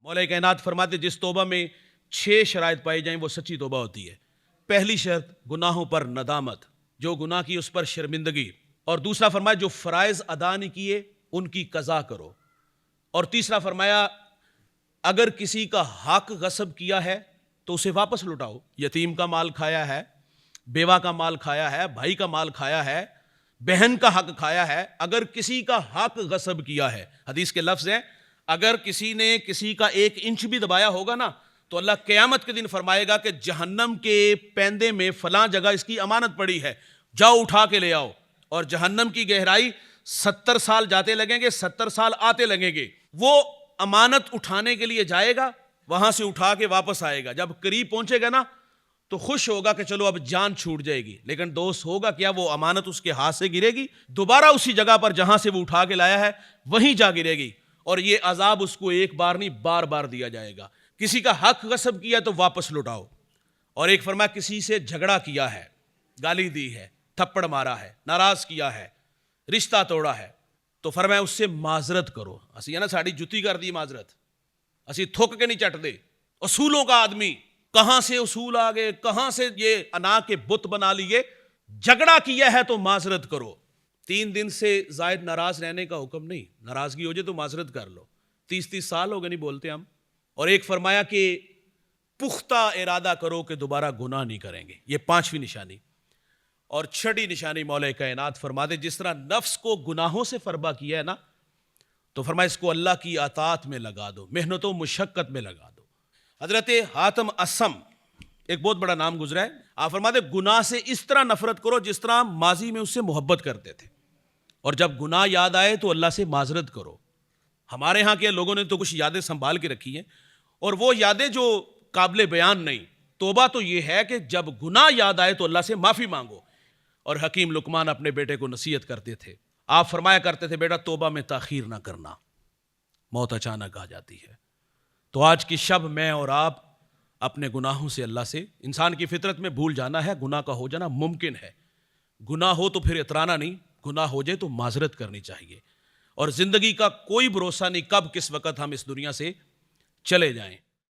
मौला कायनात फरमाते जिस तौबा में 6 शराइत पाई जाएं वो सच्ची तौबा होती है। पहली शर्त गुनाहों पर नदामत, जो गुनाह की उस पर शर्मिंदगी। और दूसरा फरमाया जो फ़राइज़ अदा नहीं किए उनकी कज़ा करो। और तीसरा फरमाया अगर किसी का हक गस्ब किया है तो उसे वापस लौटाओ। यतीम का माल खाया है, बेवा का माल खाया है, भाई का माल खाया है, बहन का हक खाया है, अगर किसी का हक गस्ब किया है, हदीस के लफ्ज़ हैं अगर किसी ने किसी का 1 इंच भी दबाया होगा ना तो अल्लाह क़यामत के दिन फरमाएगा कि जहन्नम के पैंदे में फलां जगह इसकी अमानत पड़ी है, जाओ उठा के ले आओ। और जहन्नम की गहराई 70 साल जाते लगेंगे, 70 साल आते लगेंगे। वो अमानत उठाने के लिए जाएगा, वहां से उठा के वापस आएगा। जब करीब पहुंचेगा ना तो खुश होगा कि चलो अब जान छूट जाएगी, लेकिन दोस्त होगा क्या वो अमानत उसके हाथ से गिरेगी, दोबारा उसी जगह पर जहां से वो उठा के लाया है वहीं जा गिरेगी। और ये अजाब उसको एक बार नहीं बार बार दिया जाएगा। किसी का हक गस्ब किया तो वापस लौटाओ। और एक फरमाया किसी से झगड़ा किया है, गाली दी है, थप्पड़ मारा है, नाराज किया है, रिश्ता तोड़ा है, तो फरमाया उससे माजरत करो। असी है ना साड़ी जुती कर दी माजरत, असी थुक के नहीं चट दे। असूलों का आदमी, कहां से उसूल आ गए, कहां से ये अना के बुत बना लिए। झगड़ा किया है तो माजरत करो। 3 दिन से जायद नाराज रहने का हुक्म नहीं, नाराजगी हो जाए तो माजरत कर लो। 30-30 साल हो गए नहीं बोलते हम। और एक फरमाया कि पुख्ता इरादा करो कि दोबारा गुनाह नहीं करेंगे। ये 5वीं निशानी। और 6ठी निशानी मौला कायनात फरमाते जिस तरह नफ्स को गुनाहों से फरबा किया है ना, तो फरमाया इसको अल्लाह की अतात में लगा दो, मेहनतों मुशक्कत में लगा दो। हजरत हातम असम एक बहुत बड़ा नाम गुजरा है। आप फरमाते गुनाह से इस तरह नफरत करो जिस तरह माजी में उससे मोहब्बत करते थे, और जब गुनाह याद आए तो अल्लाह से माजरत करो। हमारे यहाँ के लोगों ने तो कुछ यादें संभाल के रखी हैं, और वो यादें जो काबिल बयान नहीं। तोबा तो ये है कि जब गुनाह याद आए तो अल्लाह से माफ़ी मांगो। और हकीम लुकमान अपने बेटे को नसीहत करते थे, आप फरमाया करते थे बेटा तोबा में ताखीर ना करना, मौत अचानक आ जाती है। तो आज की शब मैं और आप अपने गुनाहों से अल्लाह से, इंसान की फितरत में भूल जाना है, गुनाह का हो जाना मुमकिन है। गुनाह हो तो फिर इतराना नहीं, गुनाह हो जाए तो माजरत करनी चाहिए। और ज़िंदगी का कोई भरोसा नहीं कब किस वक़्त हम इस दुनिया से चले जाएं।